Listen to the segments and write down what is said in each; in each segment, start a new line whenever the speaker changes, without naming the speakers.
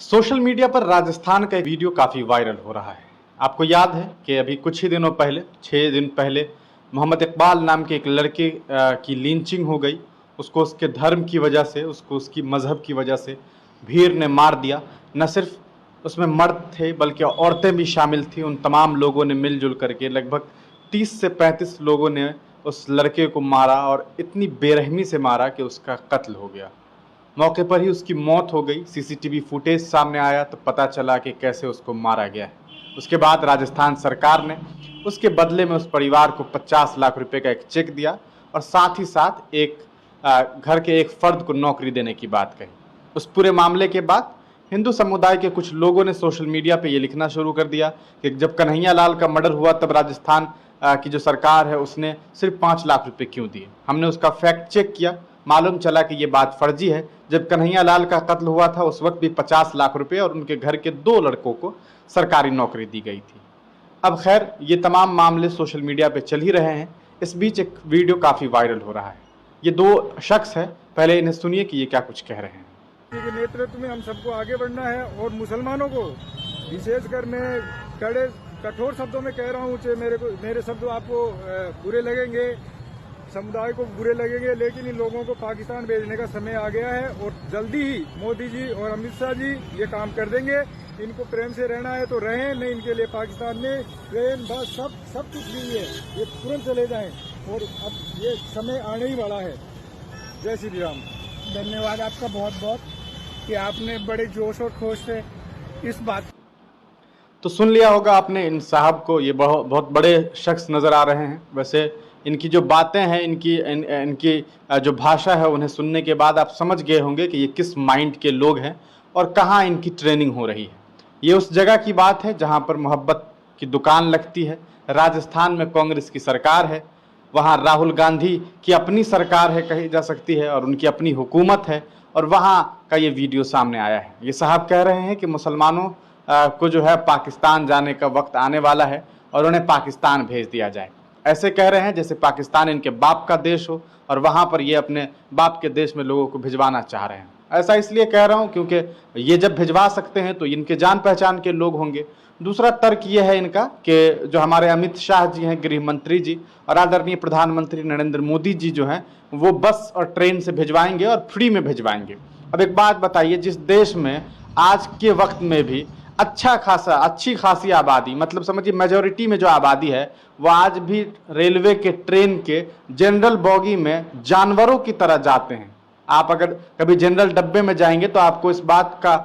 Social media पर राजस्थान का एक वीडियो काफ़ी वायरल हो रहा है। आपको याद है कि अभी कुछ ही दिनों पहले 6 दिन पहले मोहम्मद इकबाल नाम के एक लड़के की लिंचिंग हो गई। उसको उसके धर्म की वजह से, उसको उसकी मज़हब की वजह से भीड़ ने मार दिया। न सिर्फ उसमें मर्द थे बल्कि औरतें भी शामिल थी। उन तमाम लोगों ने मिलजुल करके लगभग 30 से 35 लोगों ने उस लड़के को मारा और इतनी बेरहमी से मारा कि उसका कत्ल हो गया। मौके पर ही उसकी मौत हो गई। सीसीटीवी फुटेज सामने आया तो पता चला कि कैसे उसको मारा गया है। उसके बाद राजस्थान सरकार ने उसके बदले में उस परिवार को 50 लाख रुपए का एक चेक दिया और साथ ही साथ एक घर के एक फर्द को नौकरी देने की बात कही। उस पूरे मामले के बाद हिंदू समुदाय के कुछ लोगों ने सोशल मीडिया पे ये लिखना शुरू कर दिया कि जब कन्हैया लाल का मर्डर हुआ तब राजस्थान की जो सरकार है उसने सिर्फ 5 लाख रुपए क्यों दिए। हमने उसका फैक्ट चेक किया, मालूम चला कि ये बात फर्जी है। जब कन्हैया लाल का कत्ल हुआ था उस वक्त भी 50 लाख रुपए और उनके घर के 2 लड़कों को सरकारी नौकरी दी गई थी। अब खैर ये तमाम मामले सोशल मीडिया पे चल ही रहे हैं। इस बीच एक वीडियो काफ़ी वायरल हो रहा है। ये 2 शख्स है, पहले इन्हें सुनिए कि ये क्या कुछ कह रहे हैं।
के नेतृत्व में हम सबको आगे बढ़ना है और मुसलमानों को विशेषकर मैं कठोर शब्दों में कह रहा हूँ कि मेरे शब्द आपको बुरे लगेंगे, समुदाय को बुरे लगेंगे, लेकिन इन लोगों को पाकिस्तान भेजने का समय आ गया है और जल्दी ही मोदी जी और अमित शाह जी ये काम कर देंगे। इनको प्रेम से रहना है तो रहें, नहीं इनके लिए पाकिस्तान में ट्रेन बस सब कुछ नहीं है, ये तुरंत चले जाएं और अब ये समय आने ही वाला है। जय श्री राम।
धन्यवाद आपका बहुत बहुत कि आपने बड़े जोश और खोश से इस बात।
तो सुन लिया होगा आपने इन साहब को, ये बहुत बड़े शख्स नज़र आ रहे हैं। वैसे इनकी जो बातें हैं, इनकी जो भाषा है, उन्हें सुनने के बाद आप समझ गए होंगे कि ये किस माइंड के लोग हैं और कहाँ इनकी ट्रेनिंग हो रही है। ये उस जगह की बात है जहाँ पर मोहब्बत की दुकान लगती है। राजस्थान में कांग्रेस की सरकार है, वहाँ राहुल गांधी की अपनी सरकार है कही जा सकती है और उनकी अपनी हुकूमत है, और वहाँ का ये वीडियो सामने आया है। ये साहब कह रहे हैं कि मुसलमानों को जो है पाकिस्तान जाने का वक्त आने वाला है और उन्हें पाकिस्तान भेज दिया जाए। ऐसे कह रहे हैं जैसे पाकिस्तान इनके बाप का देश हो और वहाँ पर ये अपने बाप के देश में लोगों को भिजवाना चाह रहे हैं। ऐसा इसलिए कह रहा हूँ क्योंकि ये जब भिजवा सकते हैं तो इनके जान पहचान के लोग होंगे। दूसरा तर्क ये है इनका कि जो हमारे अमित शाह जी हैं, गृह मंत्री जी, और आदरणीय प्रधानमंत्री नरेंद्र मोदी जी जो हैं वो बस और ट्रेन से भिजवाएंगे और फ्री में भिजवाएंगे। अब एक बात बताइए, जिस देश में आज के वक्त में भी अच्छी खासी आबादी, मतलब समझिए मेजोरिटी में जो आबादी है वो आज भी रेलवे के, ट्रेन के जनरल बॉगी में जानवरों की तरह जाते हैं। आप अगर कभी जनरल डब्बे में जाएंगे तो आपको इस बात का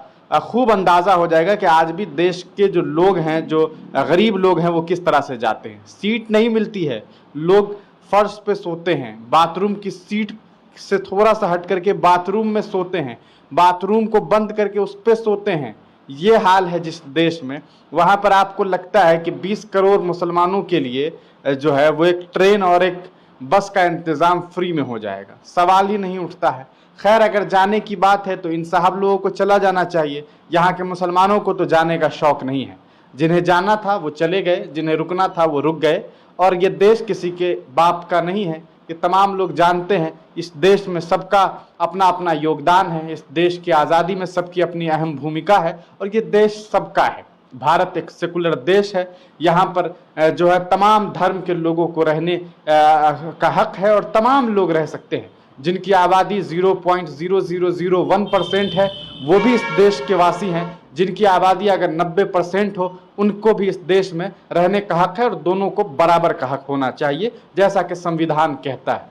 खूब अंदाजा हो जाएगा कि आज भी देश के जो लोग हैं, जो गरीब लोग हैं, वो किस तरह से जाते हैं। सीट नहीं मिलती है, लोग फर्श पे सोते हैं, बाथरूम की सीट से थोड़ा सा हट करके बाथरूम में सोते हैं, बाथरूम को बंद करके उस पर सोते हैं। ये हाल है जिस देश में, वहाँ पर आपको लगता है कि 20 करोड़ मुसलमानों के लिए जो है वो एक ट्रेन और एक बस का इंतज़ाम फ्री में हो जाएगा। सवाल ही नहीं उठता है। खैर, अगर जाने की बात है तो इन साहब लोगों को चला जाना चाहिए। यहाँ के मुसलमानों को तो जाने का शौक़ नहीं है। जिन्हें जाना था वो चले गए, जिन्हें रुकना था वो रुक गए। और ये देश किसी के बाप का नहीं है, ये तमाम लोग जानते हैं। इस देश में सबका अपना अपना योगदान है, इस देश की आज़ादी में सबकी अपनी अहम भूमिका है और ये देश सबका है। भारत एक सेकुलर देश है, यहाँ पर जो है तमाम धर्म के लोगों को रहने का हक है और तमाम लोग रह सकते हैं। जिनकी आबादी 0.0001% है वो भी इस देश के वासी हैं। जिनकी आबादी अगर 90% हो उनको भी इस देश में रहने का हक है और दोनों को बराबर का हक होना चाहिए, जैसा कि संविधान कहता है।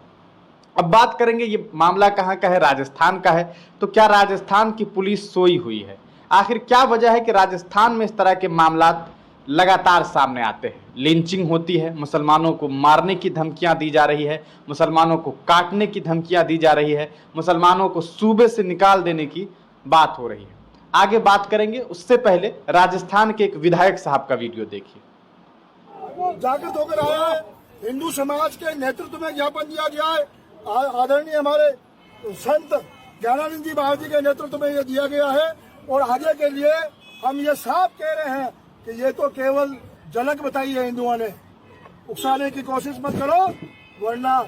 अब बात करेंगे ये मामला कहाँ का है, राजस्थान का है। तो क्या राजस्थान की पुलिस सोई हुई है? आखिर क्या वजह है कि राजस्थान में इस तरह के मामला लगातार सामने आते हैं? लिंचिंग होती है, मुसलमानों को मारने की धमकियां दी जा रही है, मुसलमानों को काटने की धमकियां दी जा रही है, मुसलमानों को सूबे से निकाल देने की बात हो रही है। आगे बात करेंगे, उससे पहले राजस्थान के एक विधायक साहब का वीडियो देखिए।
जागृत होकर आया है, हिंदू समाज के नेतृत्व में ज्ञापन दिया गया है। आदरणीय हमारे संत ज्ञानानंद जी महाराज जी के नेतृत्व में यह दिया गया है और आगे के लिए हम ये साफ कह रहे हैं कि ये तो केवल झलक बताई है हिंदुओं ने। उकसाने की कोशिश मत करो वरना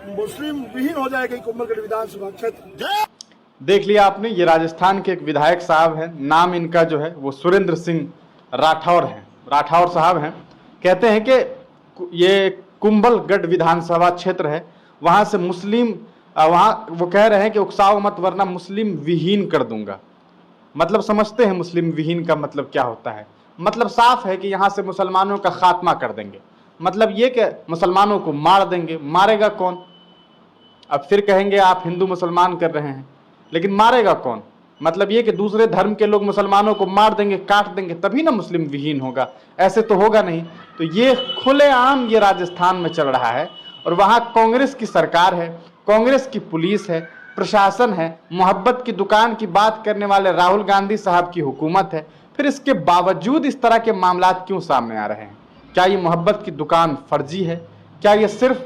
मुस्लिम विहीन हो जाएगी कुंभलगढ़ विधानसभा क्षेत्र।
देख लिया आपने, ये राजस्थान के एक विधायक साहब हैं, नाम इनका जो है वो सुरेंद्र सिंह राठौर है, राठौर साहब हैं। कहते हैं कि ये कुंभलगढ़ विधानसभा क्षेत्र है, वहां से मुस्लिम वहां वो कह रहे हैं कि उकसाओ मत वरना मुस्लिम विहीन कर दूंगा। मतलब समझते हैं मुस्लिम विहीन का मतलब क्या होता है? मतलब साफ है कि यहां से मुसलमानों का खात्मा कर देंगे। मतलब ये कि मुसलमानों को मार देंगे। मारेगा कौन? अब फिर कहेंगे आप हिंदू मुसलमान कर रहे हैं, लेकिन मारेगा कौन? मतलब ये कि दूसरे धर्म के लोग मुसलमानों को मार देंगे, काट देंगे, तभी ना मुस्लिम विहीन होगा। ऐसे तो होगा नहीं। तो ये खुलेआम ये राजस्थान में चल रहा है, और वहां कांग्रेस की सरकार है, कांग्रेस की पुलिस है, प्रशासन है, मोहब्बत की दुकान की बात करने वाले राहुल गांधी साहब की हुकूमत है। फिर इसके बावजूद इस तरह के मामलात क्यों सामने आ रहे हैं? क्या ये मोहब्बत की दुकान फर्जी है? क्या ये सिर्फ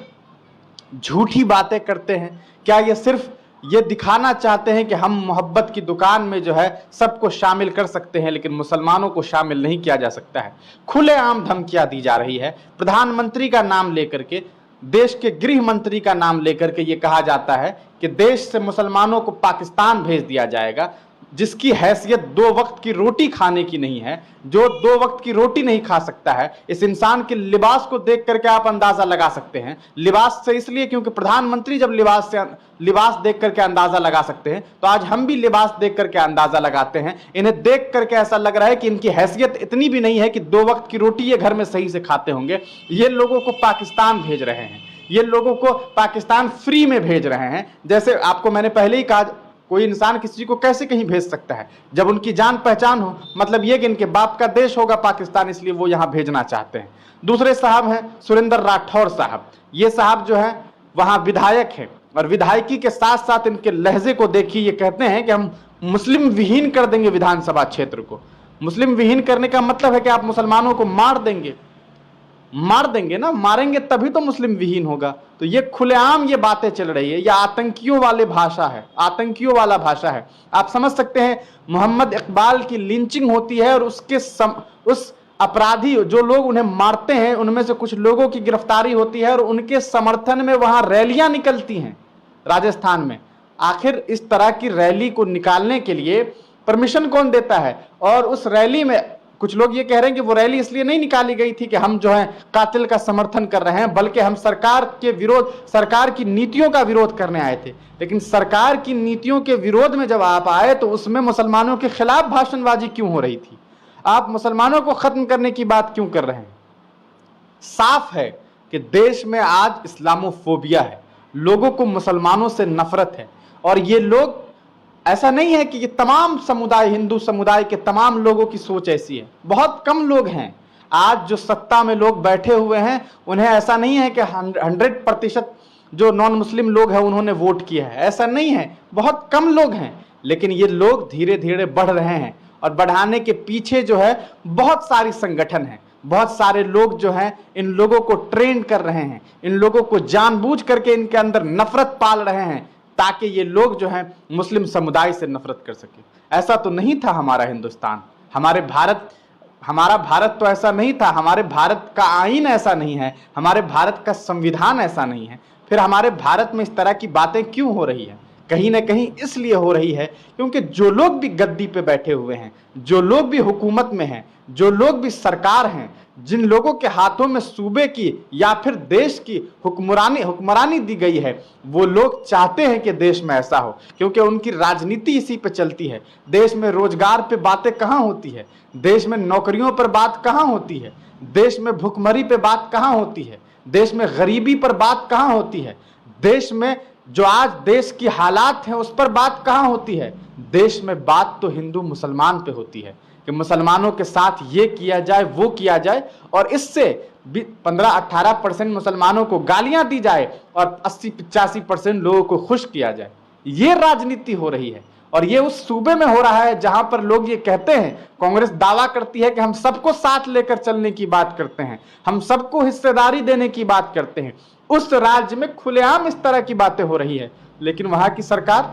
झूठी बातें करते हैं? क्या ये सिर्फ ये दिखाना चाहते हैं कि हम मोहब्बत की दुकान में जो है सबको शामिल कर सकते हैं, लेकिन मुसलमानों को शामिल नहीं किया जा सकता है? खुलेआम धमकियां दी जा रही है। प्रधानमंत्री का नाम लेकर के, देश के गृह मंत्री का नाम लेकर के ये कहा जाता है कि देश से मुसलमानों को पाकिस्तान भेज दिया जाएगा, जिसकी हैसियत 2 वक्त की रोटी खाने की नहीं है, जो 2 वक्त की रोटी नहीं खा सकता है। इस इंसान के लिबास को देख करके आप अंदाजा लगा सकते हैं। लिबास से इसलिए क्योंकि प्रधानमंत्री जब लिबास देख करके अंदाजा लगा सकते हैं, तो आज हम भी लिबास देख करके अंदाजा लगाते हैं। इन्हें देख करके ऐसा लग रहा है कि इनकी हैसियत इतनी भी नहीं है कि 2 वक्त की रोटी ये घर में सही से खाते होंगे। ये लोगों को पाकिस्तान भेज रहे हैं, ये लोगों को पाकिस्तान फ्री में भेज रहे हैं। जैसे आपको मैंने पहले ही कहा, कोई इंसान किसी को कैसे कहीं भेज सकता है जब उनकी जान पहचान हो? मतलब ये कि इनके बाप का देश होगा पाकिस्तान, इसलिए वो यहां भेजना चाहते हैं। दूसरे साहब हैं सुरेंद्र राठौर साहब। ये साहब जो है वहां विधायक है, और विधायकी के साथ साथ इनके लहजे को देखिए। ये कहते हैं कि हम मुस्लिम विहीन कर देंगे विधानसभा क्षेत्र को। मुस्लिम विहीन करने का मतलब है कि आप मुसलमानों को मार देंगे। मार देंगे ना, मारेंगे तभी तो मुस्लिम विहीन होगा। तो ये खुलेआम ये बातें चल रही है। ये आतंकियों वाले भाषा है, आतंकियों वाला भाषा है। आप समझ सकते हैं, मोहम्मद इकबाल की लिंचिंग होती है, और उस अपराधी जो लोग उन्हें मारते हैं उनमें से कुछ लोगों की गिरफ्तारी होती है, और उनके समर्थन में वहां रैलियां निकलती हैं राजस्थान में। आखिर इस तरह की रैली को निकालने के लिए परमिशन कौन देता है? और उस रैली में कुछ लोग ये कह रहे हैं कि वो रैली इसलिए नहीं निकाली गई थी कि हम जो है कातिल का समर्थन कर रहे हैं, बल्कि हम सरकार के विरोध, सरकार की नीतियों का विरोध करने आए थे। लेकिन सरकार की नीतियों के विरोध में जब आप आए तो उसमें मुसलमानों के खिलाफ भाषणबाजी क्यों हो रही थी? आप मुसलमानों को खत्म करने की बात क्यों कर रहे हैं? साफ है कि देश में आज इस्लामोफोबिया है, लोगों को मुसलमानों से नफरत है। और ये लोग, ऐसा नहीं है कि ये तमाम समुदाय, हिंदू समुदाय के तमाम लोगों की सोच ऐसी है। बहुत कम लोग हैं आज जो सत्ता में लोग बैठे हुए हैं, उन्हें ऐसा नहीं है कि 100% जो नॉन मुस्लिम लोग हैं उन्होंने वोट किया है। ऐसा नहीं है, बहुत कम लोग हैं। लेकिन ये लोग धीरे धीरे बढ़ रहे हैं, और बढ़ाने के पीछे जो है बहुत सारी संगठन है, बहुत सारे लोग जो हैं इन लोगों को ट्रेन कर रहे हैं, इन लोगों को जानबूझ करके इनके अंदर नफरत पाल रहे हैं, ताकि ये लोग जो हैं मुस्लिम समुदाय से नफरत कर सके। ऐसा तो नहीं था हमारा हिंदुस्तान, हमारा भारत तो ऐसा नहीं था। हमारे भारत का आईन ऐसा नहीं है, हमारे भारत का संविधान ऐसा नहीं है। फिर हमारे भारत में इस तरह की बातें क्यों हो रही है? कहीं ना कहीं इसलिए हो रही है क्योंकि जो लोग भी गद्दी पे बैठे हुए हैं, जो लोग भी हुकूमत में हैं, जो लोग भी सरकार हैं, जिन लोगों के हाथों में सूबे की या फिर देश की हुक्मरानी दी गई है, वो लोग चाहते हैं कि देश में ऐसा हो, क्योंकि उनकी राजनीति इसी पे चलती है। देश में रोजगार पे बातें कहाँ होती है? देश में नौकरियों पर बात कहाँ होती है? देश में भुखमरी पे बात कहाँ होती है? देश में गरीबी पर बात कहाँ होती है? देश में जो आज देश की हालात हैं उस पर बात कहाँ होती है? देश में बात तो हिंदू मुसलमान पे होती है कि मुसलमानों के साथ ये किया जाए, वो किया जाए, और इससे 15-18% मुसलमानों को गालियां दी जाए और 80-85% लोगों को खुश किया जाए। ये राजनीति हो रही है, और ये उस सूबे में हो रहा है जहां पर लोग ये कहते हैं, कांग्रेस दावा करती है कि हम सबको साथ लेकर चलने की बात करते हैं, हम सबको हिस्सेदारी देने की बात करते हैं। उस राज्य में खुलेआम इस तरह की बातें हो रही है, लेकिन वहां की सरकार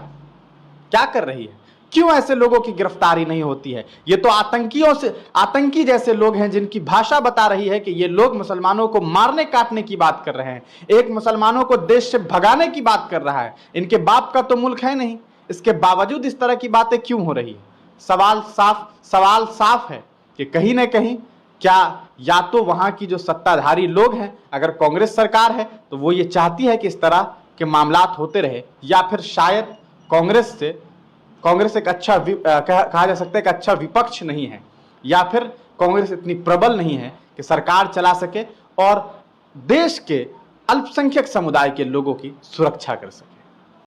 क्या कर रही है? क्यों ऐसे लोगों की गिरफ्तारी नहीं होती है? ये तो आतंकी जैसे लोग हैं जिनकी भाषा बता रही है कि ये लोग मुसलमानों को मारने काटने की बात कर रहे हैं, एक मुसलमानों को देश से भगाने की बात कर रहा है। इनके बाप का तो मुल्क है नहीं, इसके बावजूद इस तरह की बातें क्यों हो रही है? सवाल साफ है कि कहीं ना कहीं क्या या तो वहां की जो सत्ताधारी लोग हैं, अगर कांग्रेस सरकार है तो वो ये चाहती है कि इस तरह के मामलात होते रहे, या फिर शायद कांग्रेस एक अच्छा कहा जा सकता है कि अच्छा विपक्ष नहीं है, या फिर कांग्रेस इतनी प्रबल नहीं है कि सरकार चला सके और देश के अल्पसंख्यक समुदाय के लोगों की सुरक्षा कर सके।